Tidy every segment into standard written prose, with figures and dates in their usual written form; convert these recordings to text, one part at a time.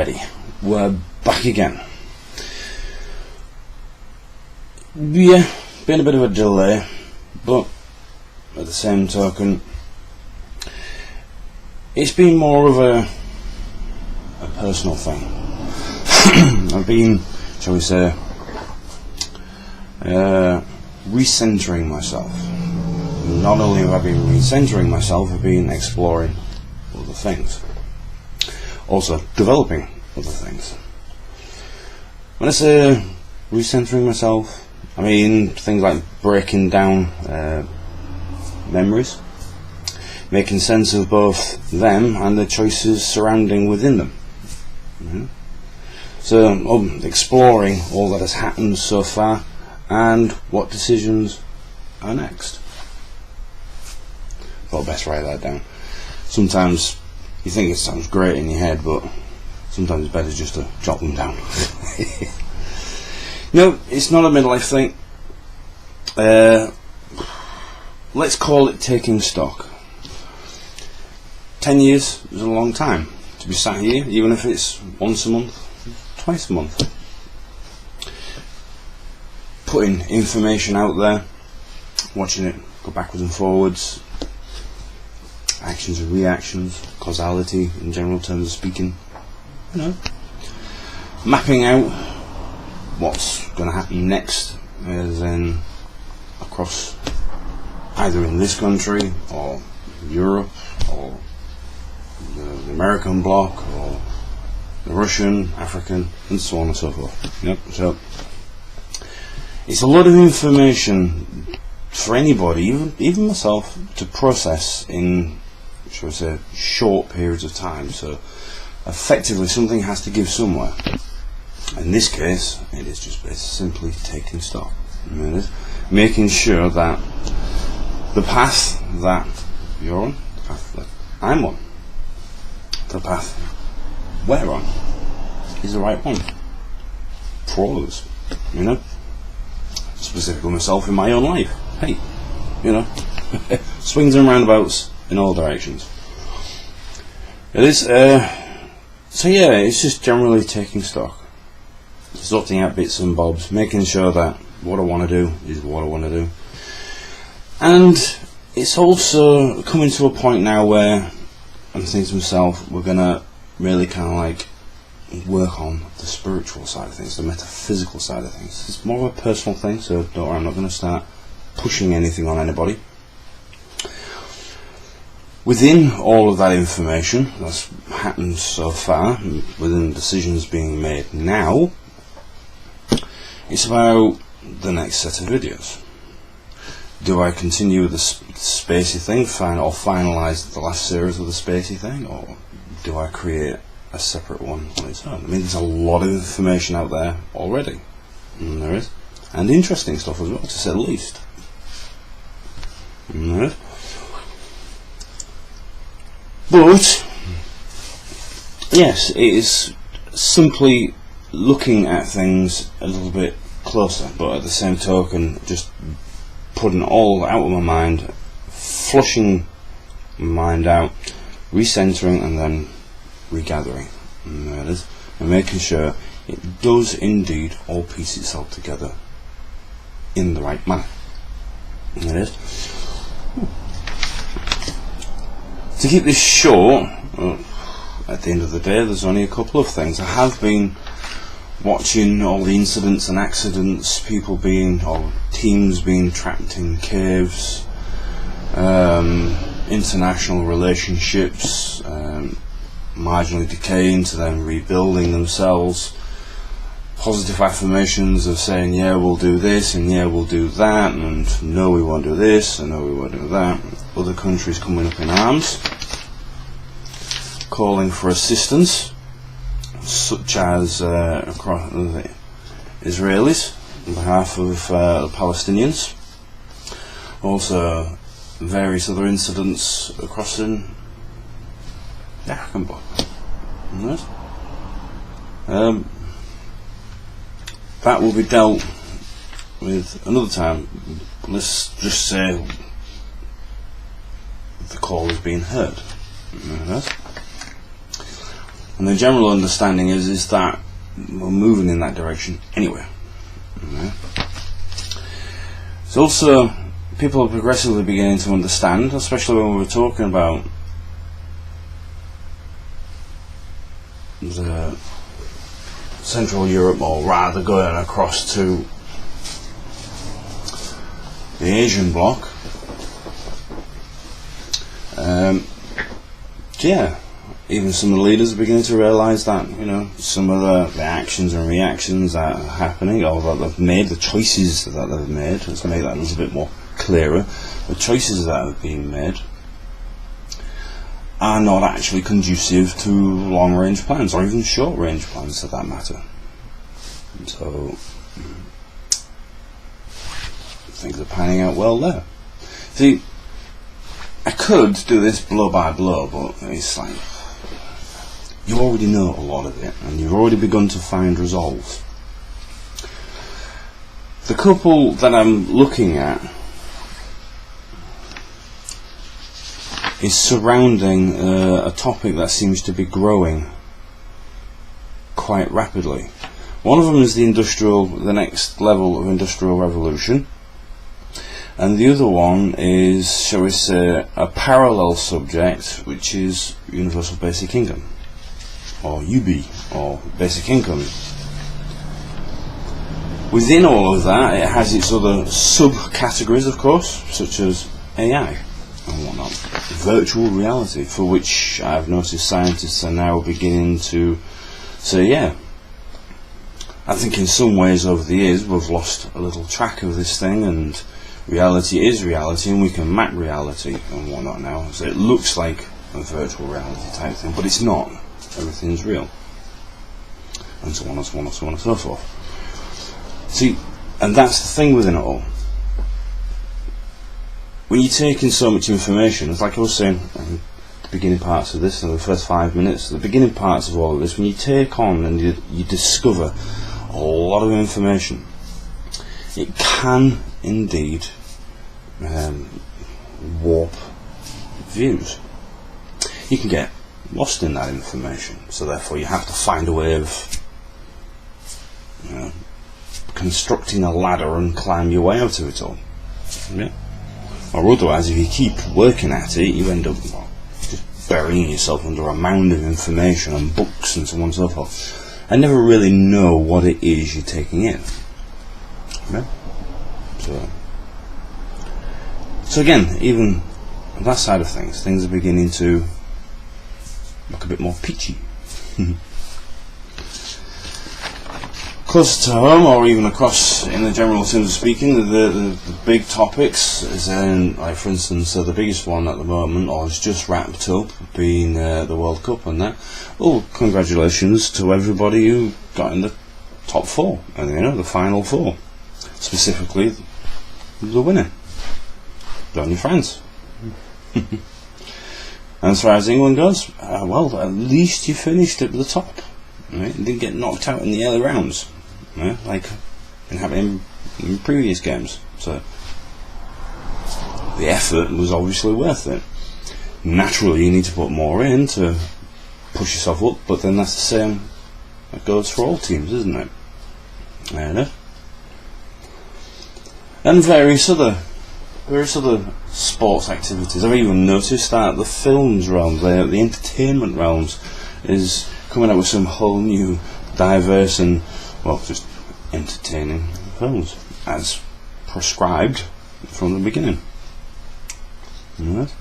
Okay, we're back again. Yeah, been a bit of a delay, but at the same token, it's been more of a personal thing. I've been, shall we say, recentering myself. Not only have I been recentering myself, I've been exploring other things. Also developing other things. When I say recentering myself, I mean things like breaking down memories, making sense of both them and the choices surrounding within them. So exploring all that has happened so far and what decisions are next. Thought best write that down. Sometimes you think it sounds great in your head, but sometimes it's better just to jot them down. No, it's not a midlife thing. Let's call it taking stock. 10 years is a long time to be sat here, even if it's once a month, twice a month. Putting information out there, watching it go backwards and forwards, actions and reactions, causality in general terms of speaking, mapping out what's going to happen next, as in across either in this country or Europe or the American bloc or the Russian, African, and so on and so forth. So it's a lot of information for anybody, even myself, to process in, shall we say, short periods of time. So effectively something has to give somewhere. In this case, it is just simply taking stock. Making sure that the path that you're on, the path that I'm on, the path we're on, is the right one for all of us. Specifically myself in my own life. Hey, swings and roundabouts in all directions. It is, so yeah, it's just generally taking stock, sorting out bits and bobs, making sure that what I want to do is what I want to do. And it's also coming to a point now where I'm thinking to myself, we're going to really kind of like work on the spiritual side of things, the metaphysical side of things. It's more of a personal thing, so don't worry, I'm not going to start pushing anything on anybody. Within all of that information that's happened so far, within decisions being made now, it's about the next set of videos. Do I continue with the spacey thing, or finalise the last series of the spacey thing, or do I create a separate one on its own? I mean, there's a lot of information out there already. And there is. And interesting stuff as well, to say the least. And there is. But, yes, it is simply looking at things a little bit closer, but at the same token, just putting all out of my mind, flushing my mind out, recentering, and then regathering. And there it is. And making sure it does indeed all piece itself together in the right manner. And there it is. To keep this short, at the end of the day, there's only a couple of things. I have been watching all the incidents and accidents, people being, or teams being trapped in caves, international relationships, marginally decaying to then rebuilding themselves, positive affirmations of saying, yeah, we'll do this, and yeah, we'll do that, and no, we won't do this, and no, we won't do that. Other countries coming up in arms, calling for assistance, such as across the Israelis on behalf of the Palestinians. Also various other incidents across in the African bloc. That will be dealt with another time. Let's just say the call is being heard. And the general understanding is that we're moving in that direction anyway. Okay. It's also, people are progressively beginning to understand, especially when we were talking about the Central Europe, or rather going across to the Asian bloc. Yeah, even some of the leaders are beginning to realise that, you know, some of the actions and reactions that are happening, or that they've made, the choices that they've made, let's make that a little bit more clearer, the choices that have been made are not actually conducive to long-range plans, or even short-range plans for that matter. So things are panning out well there. See, I could do this blow by blow, but it's like, you already know a lot of it, and you've already begun to find resolve. The couple that I'm looking at is surrounding a topic that seems to be growing quite rapidly. One of them is the next level of industrial revolution, and the other one is, shall we say, a parallel subject, which is universal basic income, or UB, or basic income. Within all of that, it has its other subcategories, of course, such as AI and whatnot, virtual reality, for which I've noticed scientists are now beginning to say, yeah, I think in some ways over the years we've lost a little track of this thing, and reality is reality, and we can map reality and whatnot now. So it looks like a virtual reality type thing, but it's not. Everything's real, and so on and so on and so on and so forth. See, and that's the thing within it all. When you take in so much information, it's like I was saying in the beginning parts of this, in the first 5 minutes, the beginning parts of all of this, when you take on and you discover a lot of information, it can indeed warp views. You can get lost in that information, so therefore you have to find a way of, you know, constructing a ladder and climb your way out of it all. Yeah. Or otherwise, if you keep working at it, you end up just burying yourself under a mound of information and books and so on and so forth, and never really know what it is you're taking in. Yeah. So again, even on that side of things are beginning to look a bit more peachy. Close to home, or even across in the general terms of speaking, the big topics is in, like for instance, the biggest one at the moment, or has just wrapped up, being the World Cup and that. Well, congratulations to everybody who got in the top four, and you know, the final four. Specifically, the winner. Good on you, France. And as far as England goes, well, at least you finished at the top. Right? You didn't get knocked out in the early rounds, right? Like been happening in previous games. So the effort was obviously worth it. Naturally, you need to put more in to push yourself up, but then that's the same that goes for all teams, isn't it? And various other sports activities. I've even noticed that the films realm, the entertainment realms, is coming out with some whole new, diverse and, well, just entertaining films, as prescribed from the beginning. Right.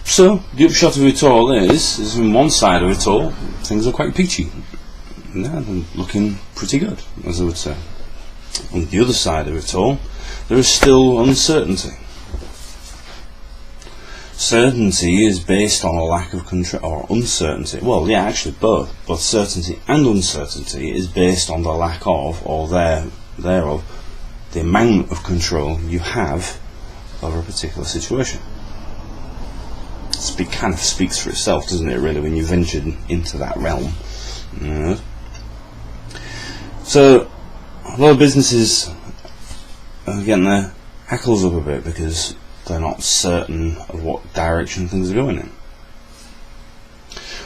So, the upshot of it all is on one side of it all, things are quite peachy. Yeah, they're looking pretty good, as I would say. On the other side of it all, there is still uncertainty. Certainty is based on a lack of control, or uncertainty. Well, yeah, actually both. Both certainty and uncertainty is based on the lack of, or thereof, the amount of control you have over a particular situation. It kind of speaks for itself, doesn't it, really, when you ventured into that realm. Yeah. So, a lot of businesses are getting their hackles up a bit because they're not certain of what direction things are going in.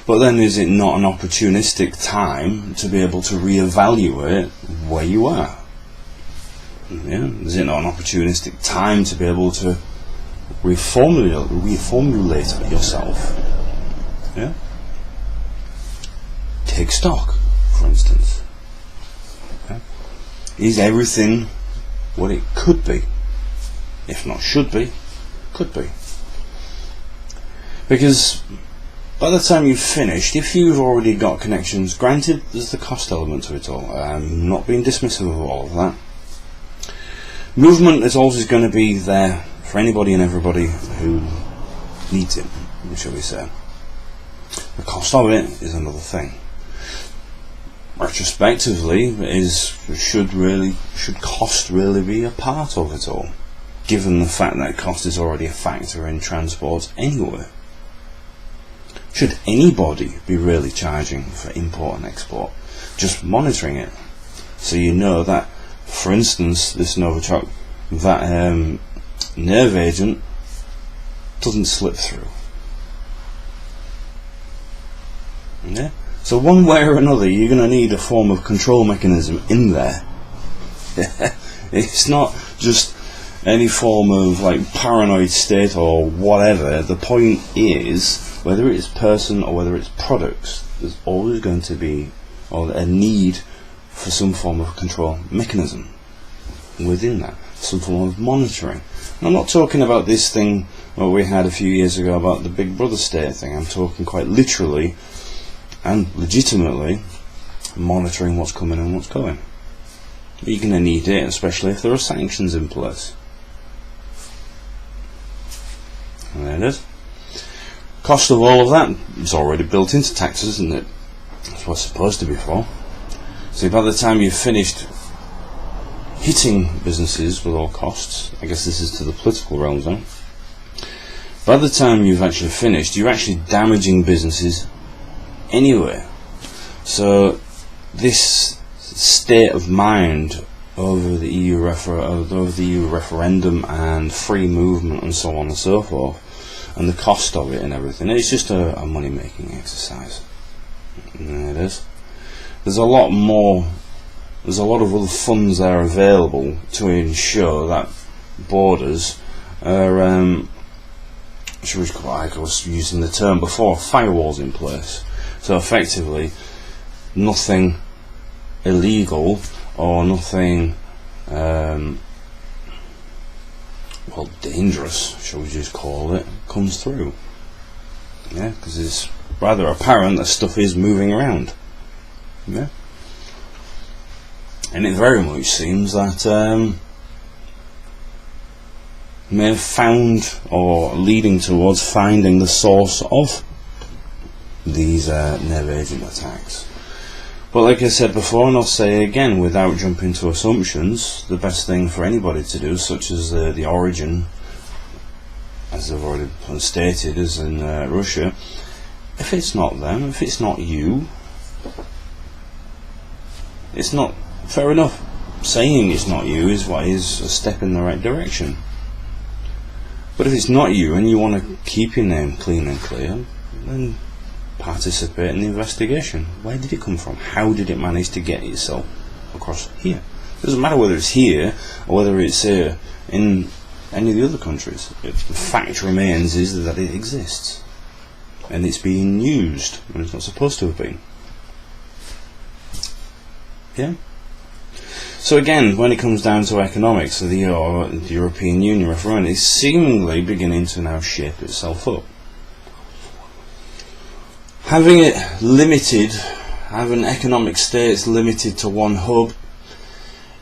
But then is it not an opportunistic time to be able to reevaluate where you are? Yeah? Is it not an opportunistic time to be able to reformulate yourself? Yeah? Take stock, for instance. Yeah? Is everything what it could be? If not should be, could be. Because by the time you've finished, if you've already got connections, granted there's the cost element to it all, I'm not being dismissive of all of that. Movement is always going to be there for anybody and everybody who needs it, shall we say. The cost of it is another thing. Retrospectively, should cost really be a part of it all, given the fact that cost is already a factor in transport anyway? Should anybody be really charging for import and export? Just monitoring it, so you know that, for instance, this Novichok, that nerve agent doesn't slip through. Yeah? So one way or another, you're going to need a form of control mechanism in there. It's not just any form of like paranoid state or whatever. The point is, whether it's person or whether it's products, there's always going to be a need for some form of control mechanism within that, some form of monitoring. And I'm not talking about this thing what we had a few years ago about the Big Brother state thing. I'm talking quite literally and legitimately monitoring what's coming and what's going. You're going to need it, especially if there are sanctions in place. And there it is. Cost of all of that is already built into taxes, isn't it? That's what it's supposed to be for. So by the time you've finished hitting businesses with all costs, I guess this is to the political realm now, by the time you've actually finished, you're actually damaging businesses anyway. So this state of mind over the EU referendum and free movement and so on and so forth, and the cost of it and everything, it's just a money making exercise. And there it is. There's a lot of other funds there available to ensure that borders are like I was using the term before, firewalls in place. So effectively nothing illegal or nothing dangerous, shall we just call it, comes through. Yeah, because it's rather apparent that stuff is moving around. Yeah, and it very much seems that may have found or leading towards finding the source of these nerve agent attacks. But like I said before, and I'll say again without jumping to assumptions, the best thing for anybody to do, such as the origin, as I've already stated, is in Russia. If it's not them, if it's not you, it's not fair enough. Saying it's not you is what is a step in the right direction. But if it's not you and you want to keep your name clean and clear, then participate in the investigation. Where did it come from? How did it manage to get itself across here? It doesn't matter whether it's here or whether it's in any of the other countries. The fact remains is that it exists and it's being used when it's not supposed to have been. Yeah. So again, when it comes down to economics, the European Union referendum is seemingly beginning to now shape itself up. Having economic states limited to one hub,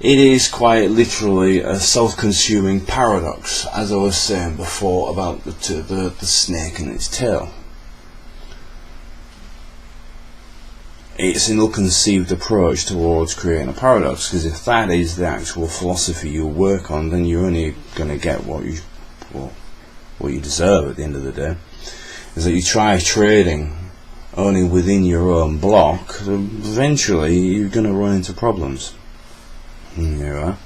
it is quite literally a self-consuming paradox, as I was saying before about the snake and its tail. It's an ill-conceived approach towards creating a paradox, because if that is the actual philosophy you work on, then you're only going to get what you deserve at the end of the day. Is that you try trading only within your own block, eventually you're going to run into problems. There you are.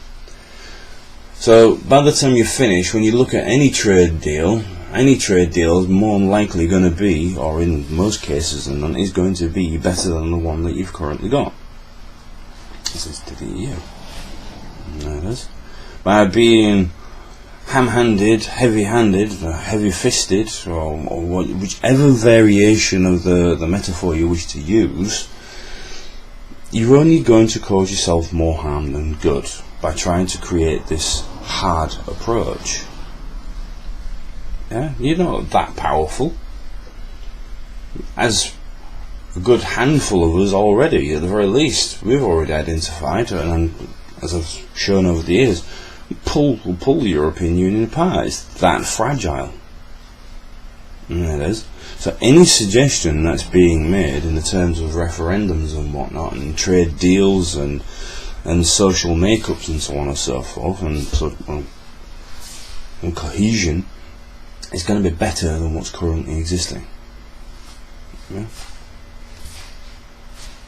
So by the time you finish, when you look at any trade deal, any trade deal is more than likely going to be, or in most cases, and is going to be better than the one that you've currently got. This is to the EU. There it is. By being ham-handed, heavy-handed, heavy-fisted, or whichever variation of the metaphor you wish to use, you're only going to cause yourself more harm than good by trying to create this hard approach. Yeah, you're not that powerful. As a good handful of us already, at the very least, we've already identified, and as I've shown over the years, pull the European Union apart. It's that fragile. And it is. So any suggestion that's being made in the terms of referendums and whatnot, and trade deals and social makeups and so on and so forth, and cohesion, is going to be better than what's currently existing. Yeah?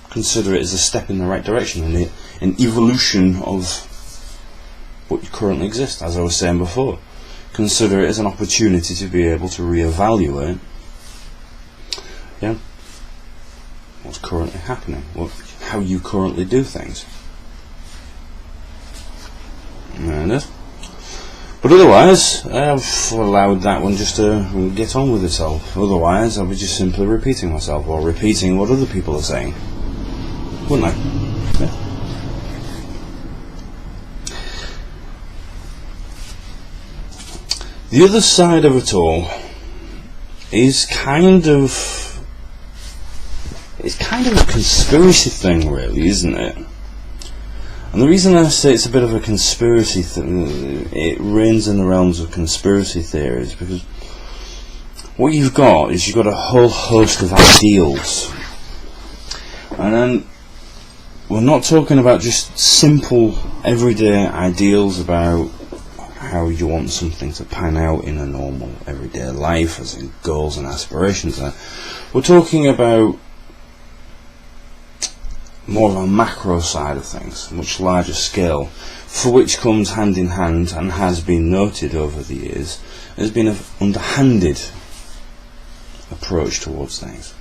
Consider it as a step in the right direction, and an evolution of what currently exists, as I was saying before. Consider it as an opportunity to be able to reevaluate, yeah, what's currently happening, how you currently do things. There it is. But otherwise, I've allowed that one just to get on with itself. Otherwise, I'll be just simply repeating myself, or repeating what other people are saying. Wouldn't I? Yeah. The other side of it all is kind of a conspiracy thing, really, isn't it? And the reason I say it's a bit of a conspiracy thing, it reigns in the realms of conspiracy theories, because what you've got a whole host of ideals, and then we're not talking about just simple everyday ideals about how you want something to pan out in a normal everyday life, as in goals and aspirations. We're talking about more of a macro side of things, much larger scale, for which comes hand in hand, and has been noted over the years, has been an underhanded approach towards things,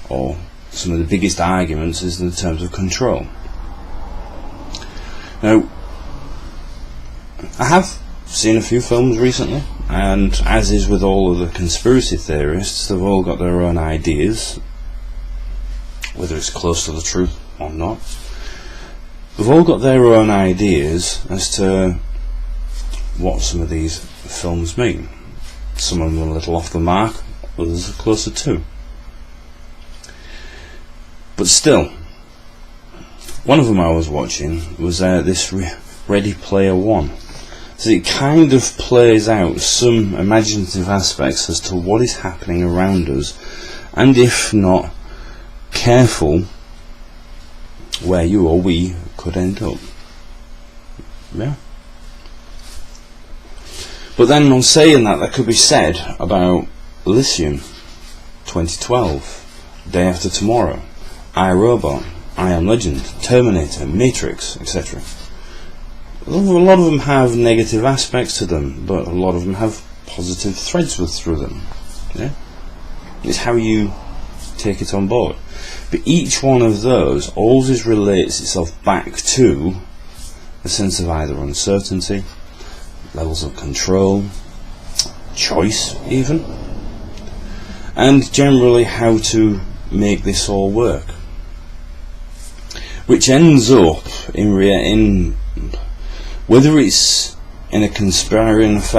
or some of the biggest arguments is in terms of control. Now, I have seen a few films recently, and as is with all of the conspiracy theorists, they've all got their own ideas, whether it's close to the truth or not. They've all got their own ideas as to what some of these films mean. Some of them are a little off the mark, others are closer to. But still, one of them I was watching was this Ready Player One. So it kind of plays out some imaginative aspects as to what is happening around us, and if not careful, where you or we could end up. Yeah. But then, on saying that, could be said about Elysium, 2012, Day After Tomorrow, iRobot, I Am Legend, Terminator, Matrix, etc. A lot of them have negative aspects to them, but a lot of them have positive threads through them. Yeah? It's how you take it on board. But each one of those always relates itself back to a sense of either uncertainty, levels of control, choice even, and generally how to make this all work. Which ends up in whether it's in a conspiracy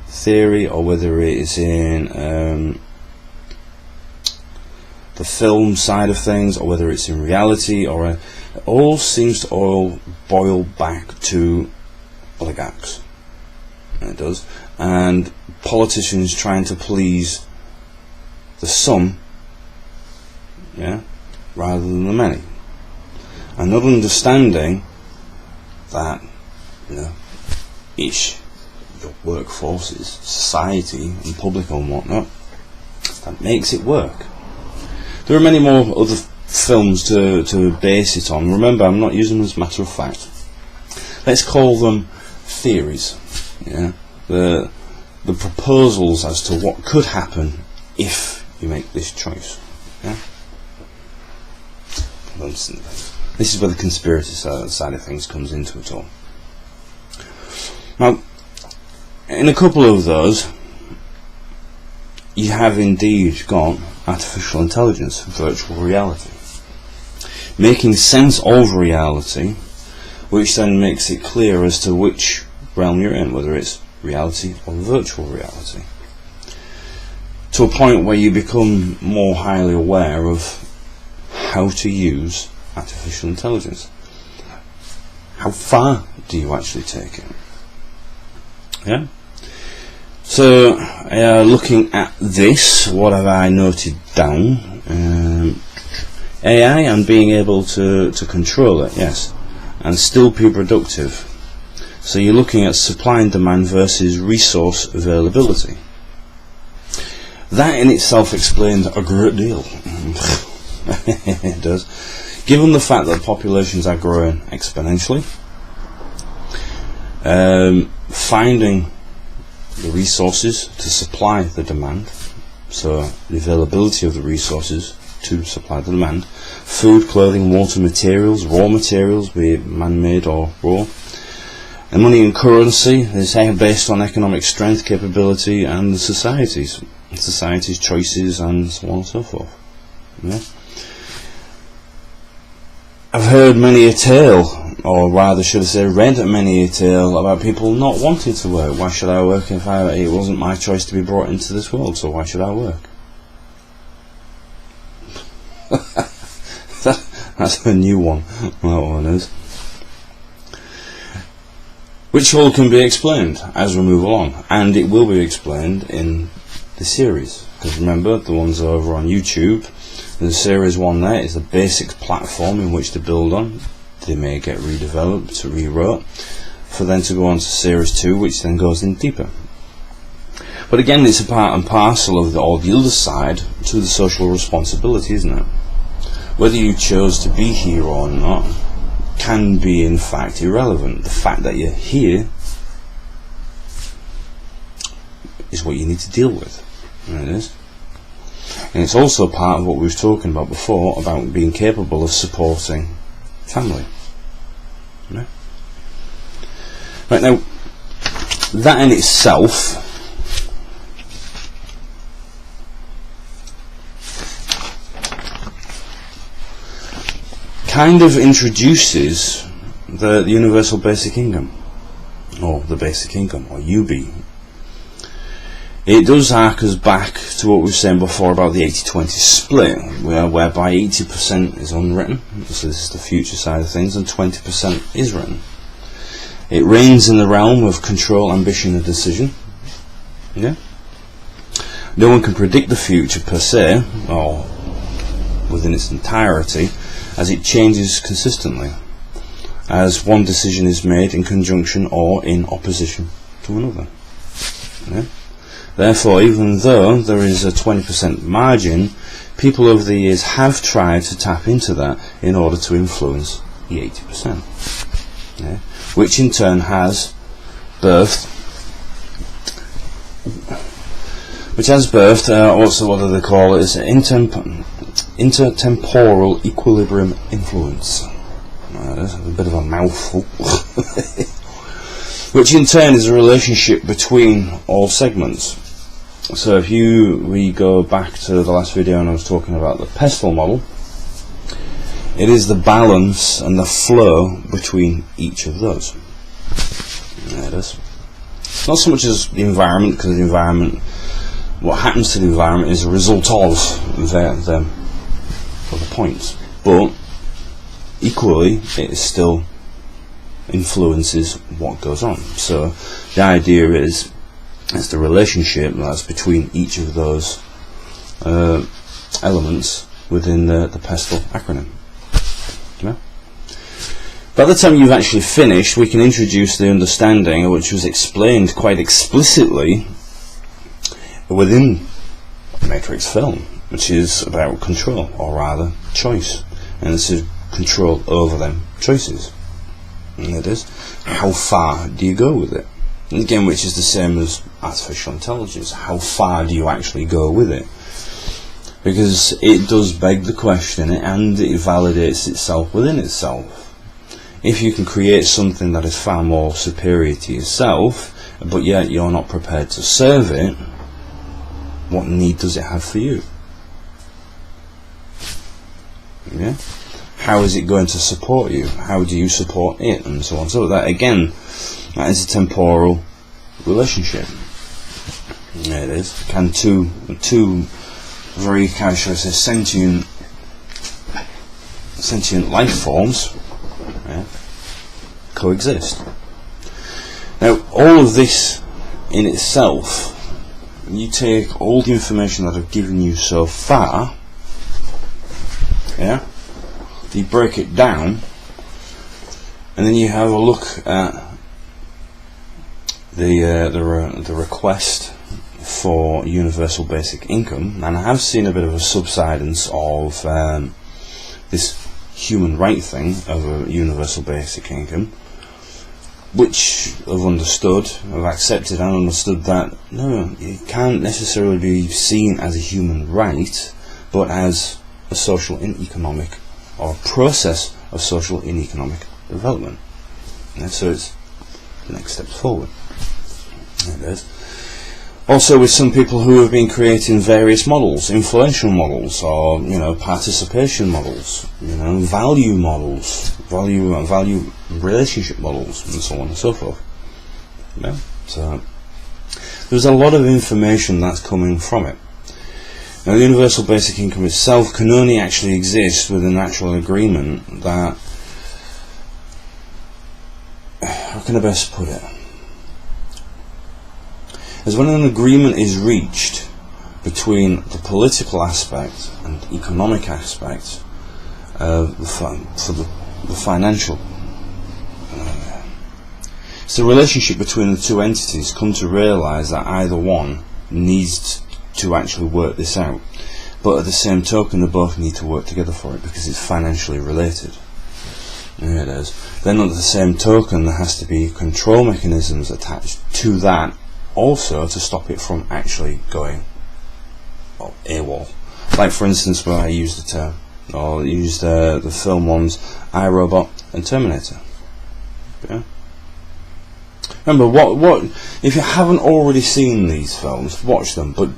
theory, or whether it is in the film side of things, or whether it's in reality, it all seems to all boil back to oligarchs. And it does. And politicians trying to please the some, yeah, rather than the many. And not understanding that, each your workforces, society and public and whatnot, that makes it work. There are many more other films to base it on. Remember, I'm not using them as a matter of fact. Let's call them theories. Yeah, the proposals as to what could happen if you make this choice. Yeah? This is where the conspiracy side of things comes into it all. Now, in a couple of those, you have indeed got artificial intelligence, virtual reality, making sense of reality, which then makes it clear as to which realm you're in, whether it's reality or virtual reality, to a point where you become more highly aware of how to use artificial intelligence. How far do you actually take it? Yeah? So, looking at this, what have I noted down? AI and being able to control it, yes, and still be productive. So you're looking at supply and demand versus resource availability. That in itself explains a great deal. It does. Given the fact that populations are growing exponentially, finding the resources to supply the demand, so the availability of the resources to supply the demand, food, clothing, water, materials, raw materials, be it man-made or raw, and money and currency is based on economic strength, capability, and society's choices, and so on and so forth. Yeah? I've heard many a tale, or rather should I say read many a tale about people not wanting to work. Why should I work if it wasn't my choice to be brought into this world, so why should I work? That's a new one, that one is. Which all can be explained as we move along, and it will be explained in the series. Because remember, the ones over on YouTube, the series 1 there is the basic platform in which to build on. They may get redeveloped, rewrote, for then to go on to series 2, which then goes in deeper. But again, it's a part and parcel of the other side to the social responsibility, isn't it? Whether you chose to be here or not can be in fact irrelevant. The fact that you're here is what you need to deal with. And it is. And it's also part of what we were talking about before, about being capable of supporting family. Yeah? Right, now, that in itself kind of introduces the universal basic income, or the basic income, or UB. It does hark us back to what we were saying before about the 80-20 split, whereby 80% is unwritten, so this is the future side of things, and 20% is written. It reigns in the realm of control, ambition, and decision. Yeah? No one can predict the future per se, or within its entirety, as it changes consistently, as one decision is made in conjunction or in opposition to another. Yeah? Therefore, even though there is a 20% margin, people over the years have tried to tap into that in order to influence the 80%. Yeah? Which in turn has birthed also what do they call it, is intertemporal equilibrium influence. That's a bit of a mouthful. Which in turn is a relationship between all segments. So if we go back to the last video and I was talking about the pestle model, it is the balance and the flow between each of those. There it is. Not so much as the environment, because the environment, what happens to the environment is a result of the points, but equally it still influences what goes on. So the idea is it's the relationship that's between each of those elements within the pestle acronym. Yeah? By the time you've actually finished, we can introduce the understanding, which was explained quite explicitly within Matrix film, which is about control, or rather choice, and this is control over them choices. And it is, how far do you go with it? And again, which is the same as artificial intelligence. How far do you actually go with it? Because it does beg the question, and it validates itself within itself. If you can create something that is far more superior to yourself, but yet you're not prepared to serve it, what need does it have for you? Yeah? How is it going to support you? How do you support it? And so on. So that, again, that is a temporal relationship. There it is. Can two very, shall I say, sentient life forms, yeah, coexist? Now, all of this in itself, you take all the information that I've given you so far, yeah, you break it down, and then you have a look at the request for universal basic income, and I have seen a bit of a subsidence of this human right thing of a universal basic income, which I've understood, I've accepted and understood that no, it can't necessarily be seen as a human right, but as a social and economic, or a process of social and economic development. And so it's the next step forward. There it is. Also, with some people who have been creating various models, influential models, or participation models, value models, value relationship models, and so on and so forth. Yeah. So there's a lot of information that's coming from it. Now, the universal basic income itself can only actually exist with a natural agreement that, how can I best put it? As when an agreement is reached between the political aspect and economic aspect of the financial. It's the relationship between the two entities come to realise that either one needs to actually work this out, but at the same token they both need to work together for it because it's financially related. There it is. Then at the same token there has to be control mechanisms attached to that also to stop it from actually going AWOL. Like for instance where I used the term, or used the film ones iRobot and Terminator. Yeah. Remember, what if you haven't already seen these films, watch them, but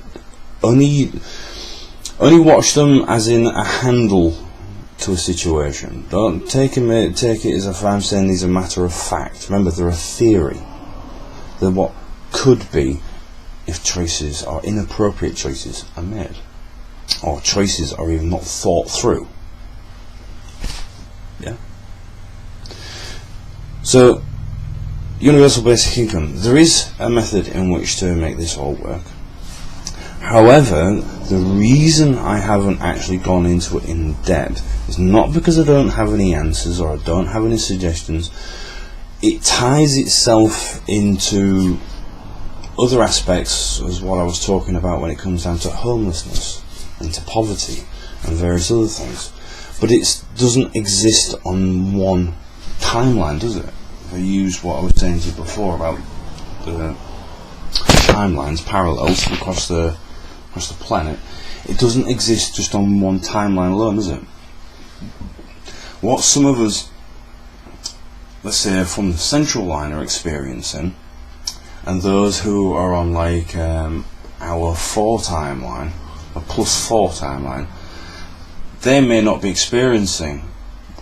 only watch them as in a handle to a situation. Don't take it as if I'm saying these are a matter of fact. Remember, they're a theory. They're what could be if choices or inappropriate choices are made, or choices are even not thought through. Yeah. So, universal basic income. There is a method in which to make this all work. However, the reason I haven't actually gone into it in depth is not because I don't have any answers or I don't have any suggestions. It ties itself into other aspects as what I was talking about when it comes down to homelessness, into poverty and various other things. But it doesn't exist on one timeline, does it? If I use what I was saying to you before about the timelines, parallels across the planet, it doesn't exist just on one timeline alone, does it? What some of us, let's say from the central line, are experiencing, and those who are on like our 4 timeline, or +4 timeline, they may not be experiencing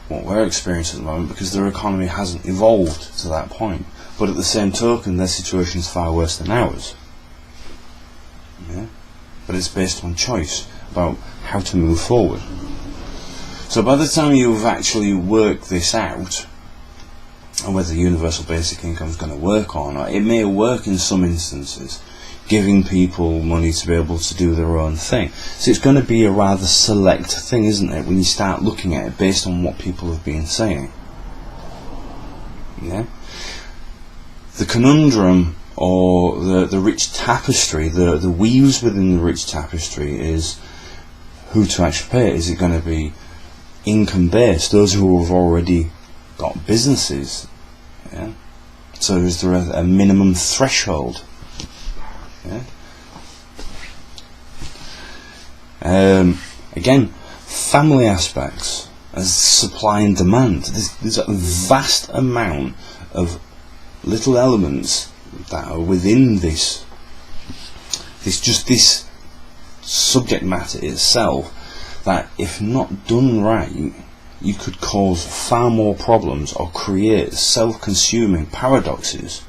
what we're experiencing at the moment because their economy hasn't evolved to that point. But at the same token, their situation is far worse than ours. Yeah? But it's based on choice about how to move forward. So by the time you've actually worked this out, and whether universal basic income is going to work or not, it may work in some instances, giving people money to be able to do their own thing. So it's going to be a rather select thing, isn't it, when you start looking at it based on what people have been saying. Yeah? The conundrum, or the rich tapestry, the weaves within the rich tapestry is who to actually pay it. Is it going to be income based, those who have already got businesses, yeah, So is there a minimum threshold? Yeah. Again, family aspects as supply and demand. There's a vast amount of little elements that are within this subject matter itself, that if not done right, you could cause far more problems or create self-consuming paradoxes,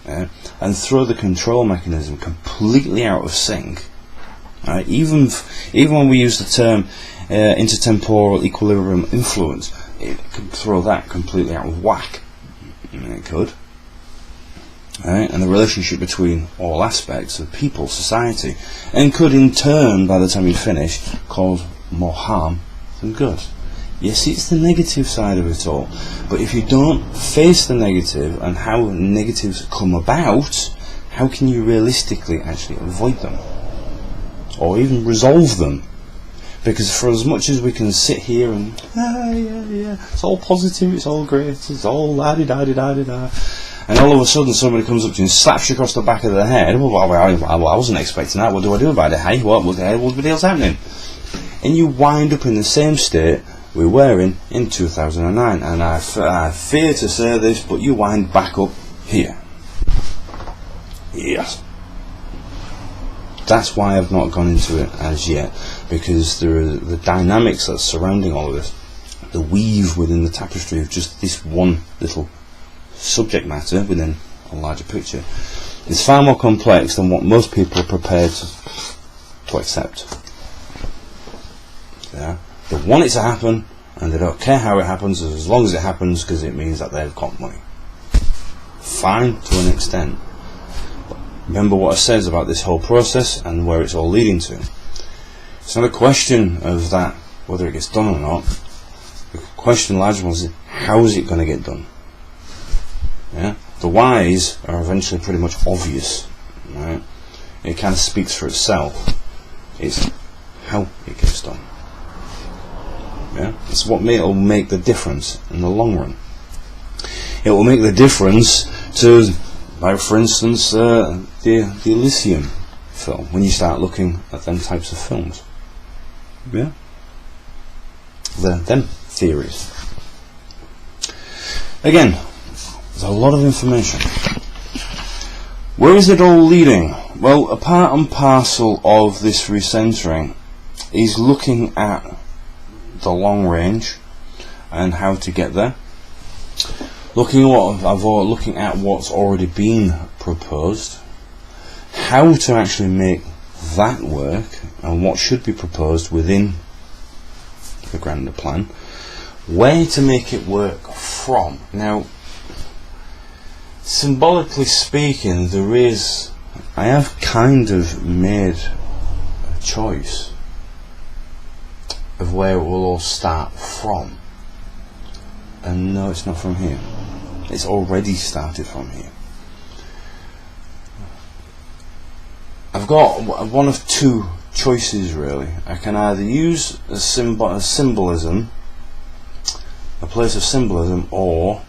and throw the control mechanism completely out of sync. Even when we use the term intertemporal equilibrium influence, it could throw that completely out of whack. It could. And the relationship between all aspects of people, society, and could in turn, by the time you finish, cause more harm than good. Yes, it's the negative side of it all, but if you don't face the negative and how negatives come about, how can you realistically actually avoid them or even resolve them? Because for as much as we can sit here and it's all positive, it's all great, it's all la-di-da-di-da-di-da, and all of a sudden somebody comes up to you and slaps you across the back of the head. Well, I wasn't expecting that. What do I do about it? Hey, what the hell's happening? And you wind up in the same state we were in 2009. And I fear to say this, but you wind back up here. Yes. That's why I've not gone into it as yet, because there are the dynamics that's surrounding all of this, the weave within the tapestry of just this one little subject matter within a larger picture is far more complex than what most people are prepared to accept. Yeah, they want it to happen, and they don't care how it happens as long as it happens, because it means that they've got money. Fine to an extent. But remember what it says about this whole process and where it's all leading to. It's not a question of that whether it gets done or not. The question largely is, how is it going to get done? Yeah, the whys are eventually pretty much obvious, right? It kind of speaks for itself. It's how it gets done. Yeah, it's what will make the difference in the long run. It will make the difference to, like for instance, the Elysium film. When you start looking at them types of films, yeah, them theories. Again, there's a lot of information. Where is it all leading? Well, a part and parcel of this recentering is looking at the long range and how to get there. Looking at what's already been proposed, how to actually make that work, and what should be proposed within the grander plan, where to make it work from. Now, symbolically speaking, I have kind of made a choice of where it will all start from. And no, it's not from here. It's already started from here. I've got one of two choices really. I can either use a symbolism, a place of symbolism, or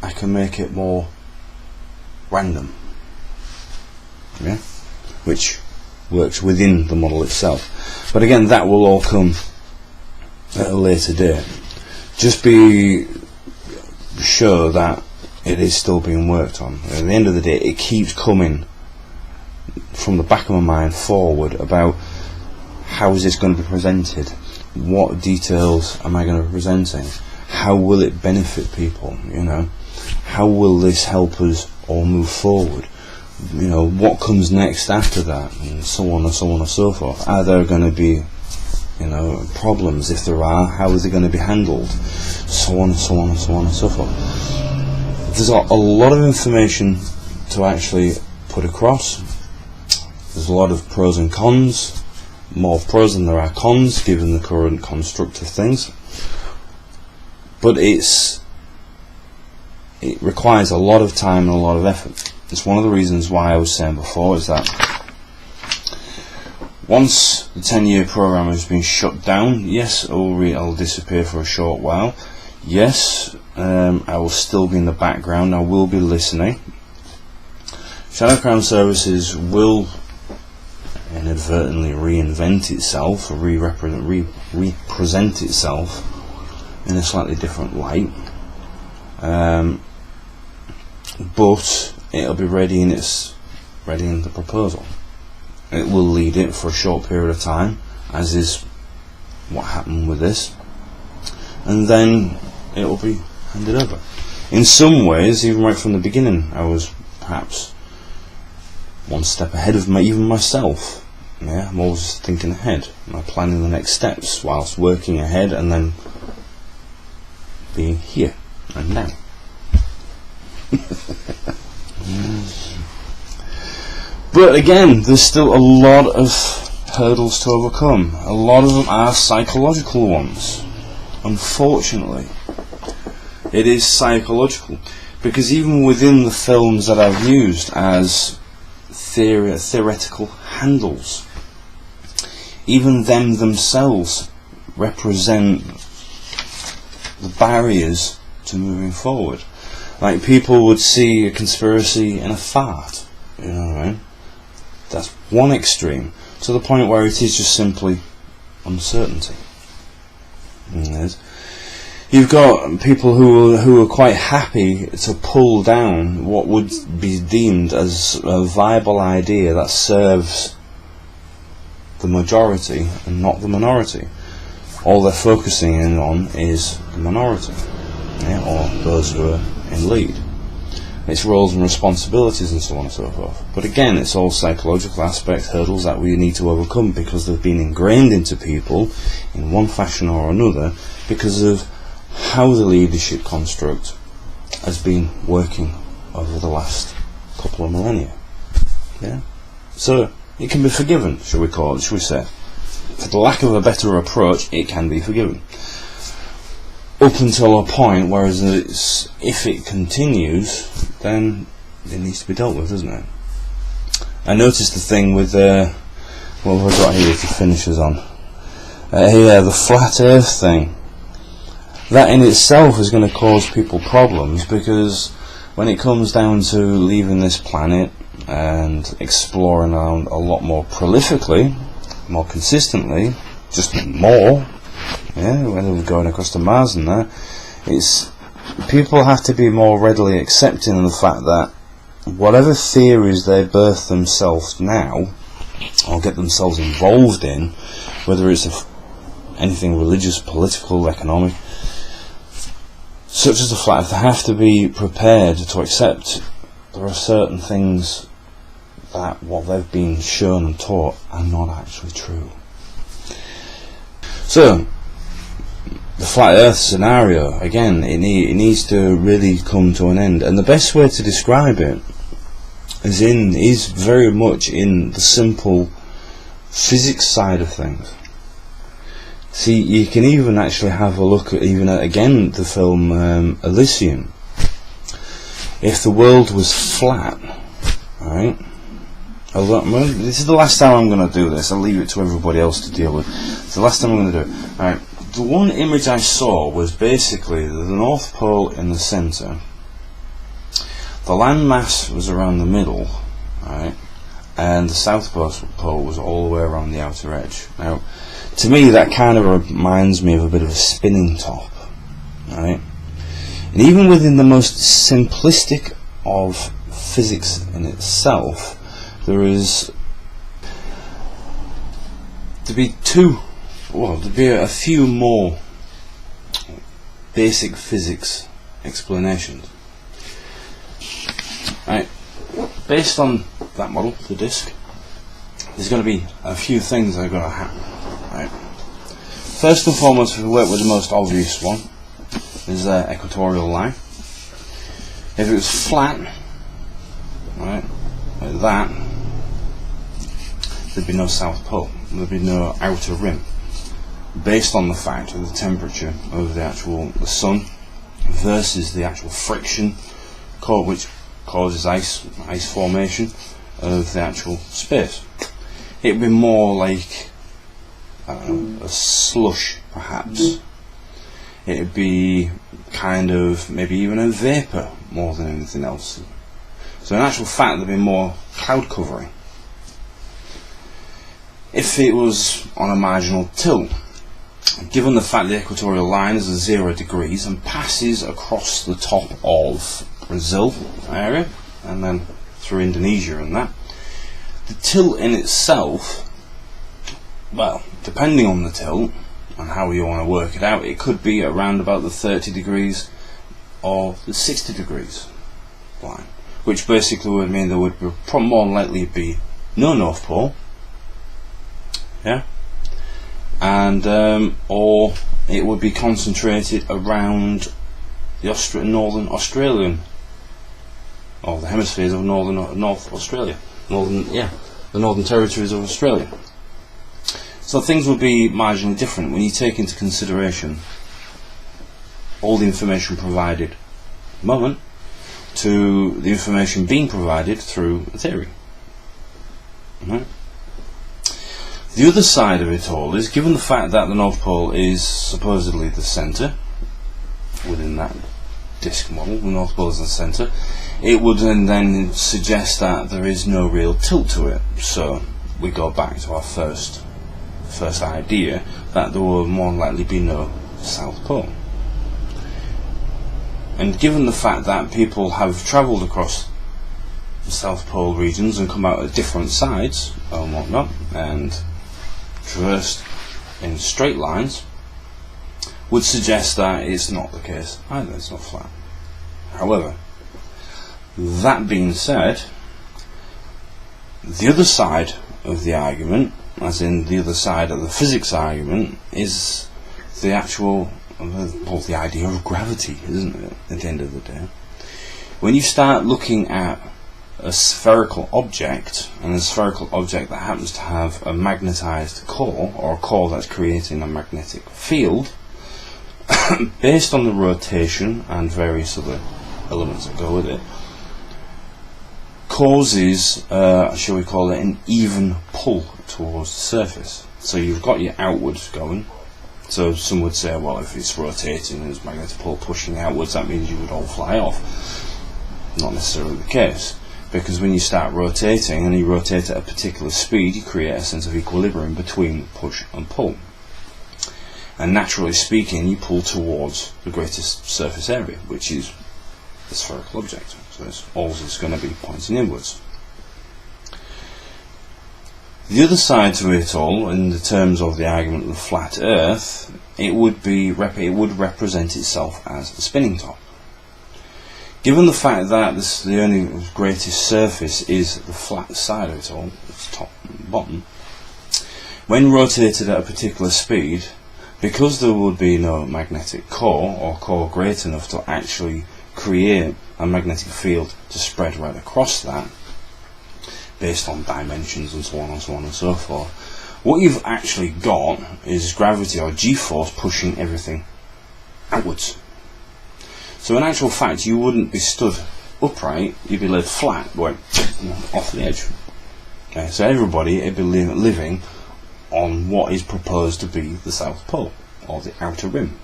I can make it more random, yeah, which works within the model itself. But again, that will all come at a later date. Just be sure that it is still being worked on. At the end of the day, it keeps coming from the back of my mind forward about how is this going to be presented, what details am I going to be presenting, how will it benefit people, you know, how will this help us all move forward, you know, what comes next after that, and so on and so on and so forth. Are there going to be, you know, problems? If there are, how is it going to be handled, so on and so on and so on and so forth. There's a lot of information to actually put across. There's a lot of pros and cons, more pros than there are cons given the current construct of things, but it requires a lot of time and a lot of effort. It's one of the reasons why I was saying before is that once the 10-year program has been shut down, yes, it'll disappear for a short while. Yes, I will still be in the background. I will be listening. Shadow Crown Services will inadvertently reinvent itself, or represent itself in a slightly different light, but it'll be ready in the proposal. It will lead it for a short period of time, as is what happened with this, and then it will be handed over. In some ways, even right from the beginning, I was perhaps one step ahead of even myself. Yeah, I'm always thinking ahead. I'm planning the next steps whilst working ahead, and then being here and now. But again, there's still a lot of hurdles to overcome. A lot of them are psychological ones. Unfortunately, it is psychological, because even within the films that I've used as theoretical handles, even them themselves represent the barriers to moving forward. Like, people would see a conspiracy in a fart, you know what I mean? That's one extreme, to the point where it is just simply uncertainty. You've got people who are quite happy to pull down what would be deemed as a viable idea that serves the majority and not the minority. All they're focusing in on is the minority, or those who are in lead. Its roles and responsibilities and so on and so forth. But again, it's all psychological aspects, hurdles that we need to overcome, because they've been ingrained into people in one fashion or another, because of how the leadership construct has been working over the last couple of millennia. Yeah? So it can be forgiven, shall we say. For the lack of a better approach, it can be forgiven. Up until a point, whereas if it continues, then it needs to be dealt with, doesn't it? I noticed the thing with what have I got here to finish us on? The flat earth thing. That in itself is going to cause people problems, because when it comes down to leaving this planet and exploring around a lot more prolifically, more consistently, just more, whether we're going across to Mars and that, people have to be more readily accepting of the fact that whatever theories they birth themselves now, or get themselves involved in, whether it's anything religious, political, economic, such as the fact they have to be prepared to accept there are certain things that what they've been shown and taught are not actually true. So, the flat earth scenario, again, it needs to really come to an end, and the best way to describe it is very much in the simple physics side of things. See, you can even actually have a look at again the film Elysium. If the world was flat, right? This is the last time I'm going to do this. I'll leave it to everybody else to deal with. It's the last time I'm going to do it. Right. The one image I saw was basically the North Pole in the centre. The landmass was around the middle, right? And the South Pole was all the way around the outer edge. Now, to me, that kind of reminds me of a bit of a spinning top, right? And even within the most simplistic of physics in itself, there'd be a few more basic physics explanations. Right, based on that model, the disk, there's going to be a few things that are going to happen. Right. First and foremost, if we work with the most obvious one, is the equatorial line. If it was flat, right, like that, there'd be no South Pole. There'd be no outer rim, based on the fact of the temperature of the sun versus the actual friction which causes ice formation of the actual space. It'd be more like, I don't know, a slush perhaps. it'd be kind of maybe even a vapour more than anything else. So in actual fact there'd be more cloud covering. If it was on a marginal tilt, given the fact the equatorial line is 0 degrees and passes across the top of Brazil area and then through Indonesia and that, the tilt in itself, well, depending on the tilt and how you want to work it out, it could be around about the 30 degrees or the 60 degrees line, which basically would mean there would be more likely be no North Pole, yeah, and or it would be concentrated around the northern Australian, or the hemispheres of North Australia, the Northern Territories of Australia. So things would be marginally different when you take into consideration all the information provided at the moment to the information being provided through a theory. Right? The other side of it all is, given the fact that the North Pole is supposedly the centre within that disk model, the North Pole is the centre, it would then suggest that there is no real tilt to it. So we go back to our first idea that there will more likely be no South Pole. And given the fact that people have travelled across the South Pole regions and come out at different sides and whatnot, and traversed in straight lines, would suggest that it's not the case either, it's not flat. However, that being said, the other side of the argument, as in the other side of the physics argument, is the actual, well, the idea of gravity, isn't it, at the end of the day? When you start looking at a spherical object, and a spherical object that happens to have a magnetized core, or a core that's creating a magnetic field, based on the rotation and various other elements that go with it, causes, shall we call it, an even pull towards the surface. So you've got your outwards going. So some would say, well, if it's rotating and there's magnetic pull pushing outwards, that means you would all fly off. Not necessarily the case, because when you start rotating and you rotate at a particular speed, you create a sense of equilibrium between push and pull. And naturally speaking, you pull towards the greatest surface area, which is the spherical object. So it's always going to be pointing inwards. The other side to it all, in the terms of the argument of the flat Earth, it would represent itself as a spinning top. Given the fact that the only greatest surface is the flat side of it all, its top and bottom, when rotated at a particular speed, because there would be no magnetic core, or core great enough to actually create a magnetic field to spread right across that, based on dimensions and so on and so on and so forth, what you've actually got is gravity or G-force pushing everything outwards. So in actual fact, you wouldn't be stood upright, you'd be laid flat, going off the edge. Okay, so everybody would be living on what is proposed to be the South Pole, or the outer rim.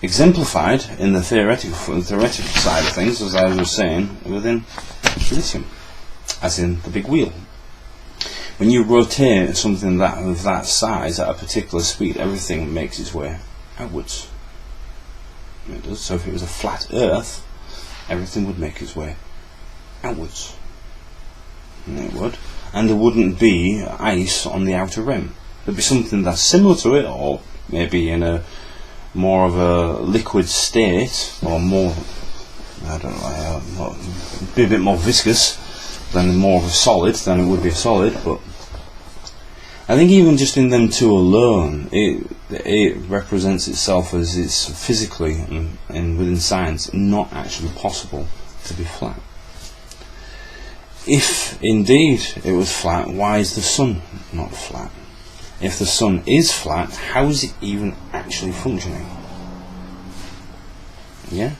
Exemplified in the theoretical side of things, as I was saying, within lithium, as in the big wheel. When you rotate something of that size at a particular speed, everything makes its way outwards. It does. So if it was a flat Earth, everything would make its way outwards. And it would. And there wouldn't be ice on the outer rim. There'd be something that's similar to it, or maybe in a more of a liquid state, or more, I don't know, be a bit more viscous than more of a solid than it would be a solid. But I think even just in them two alone, it represents itself as it's physically and within science not actually possible to be flat. If indeed it was flat, why is the sun not flat? If the sun is flat, how is it even actually functioning? Yeah?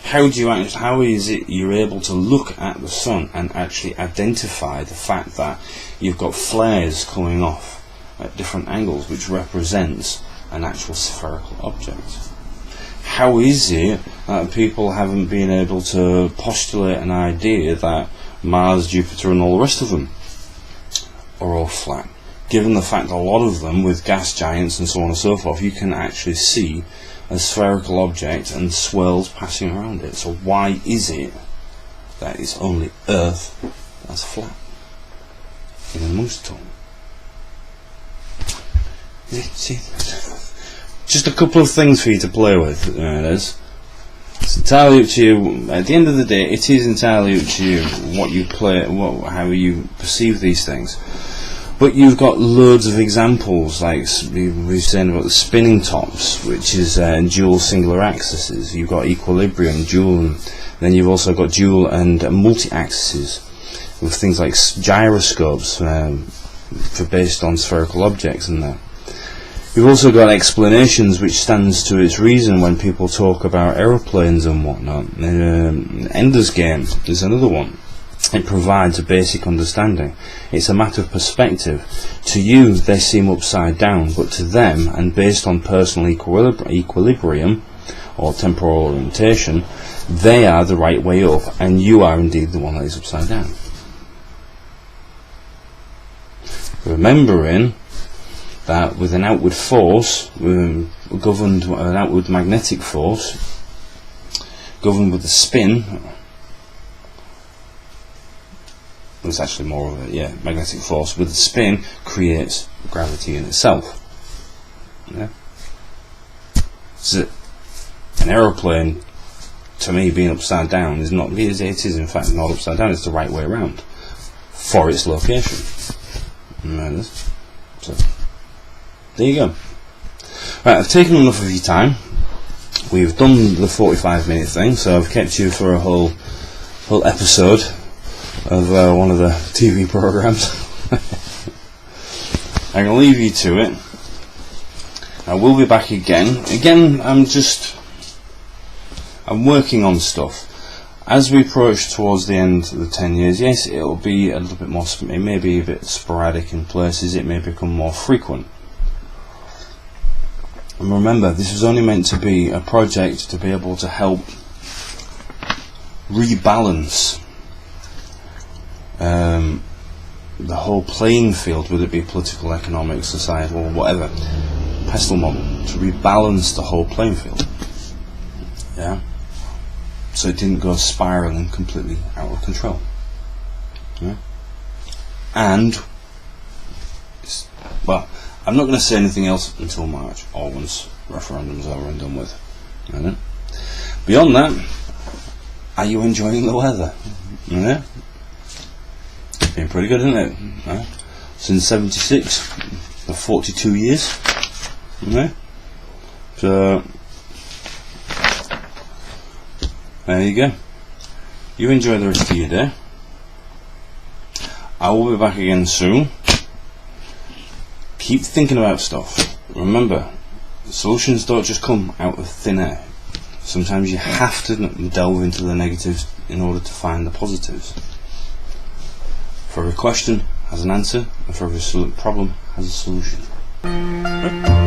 How is it you're able to look at the sun and actually identify the fact that you've got flares coming off at different angles, which represents an actual spherical object. How is it that people haven't been able to postulate an idea that Mars, Jupiter and all the rest of them are all flat? Given the fact a lot of them, with gas giants and so on and so forth, you can actually see a spherical object and swirls passing around it. So why is it that it's only Earth that's flat in amongst it all? See, just a couple of things for you to play with. It's entirely up to you. At the end of the day, it is entirely up to you what you play, how you perceive these things. But you've got loads of examples, like we've said about the spinning tops, which is dual singular axes. You've got equilibrium, dual, and then you've also got dual and multi-axes, with things like gyroscopes for based on spherical objects and that. You've also got explanations which stands to its reason when people talk about aeroplanes and whatnot. Ender's Game is another one. It provides a basic understanding. It's a matter of perspective. To you they seem upside down, but to them, and based on personal equilibrium or temporal orientation, they are the right way up, and you are indeed the one that is upside down. Remembering that with an outward force, governed an outward magnetic force, governed with the spin, it's actually more of a magnetic force with the spin, creates gravity in itself. Yeah. So an aeroplane, to me, being upside down is not. It is in fact not upside down. It's the right way around for its location. So there you go. Right, I've taken enough of your time. We've done the 45-minute thing, so I've kept you for a whole episode of one of the TV programs. I'm going to leave you to it. I will be back again. I'm working on stuff. As we approach towards the end of the 10 years, yes, it'll be a little bit more, it may be a bit sporadic in places, it may become more frequent. And remember, this was only meant to be a project to be able to help rebalance the whole playing field, whether it be political, economic, societal, or whatever, pestle model, to rebalance the whole playing field. Yeah? So it didn't go spiraling completely out of control. Yeah? And, well, I'm not going to say anything else until March, or once referendum's over and done with. Right? Beyond that, are you enjoying the weather? Yeah? It's been pretty good, isn't it? Yeah? Since '76, for 42 years. Yeah? So, there you go. You enjoy the rest of your day. I will be back again soon. Keep thinking about stuff. Remember, solutions don't just come out of thin air. Sometimes you have to delve into the negatives in order to find the positives. For every question has an answer, and for every problem has a solution. Right?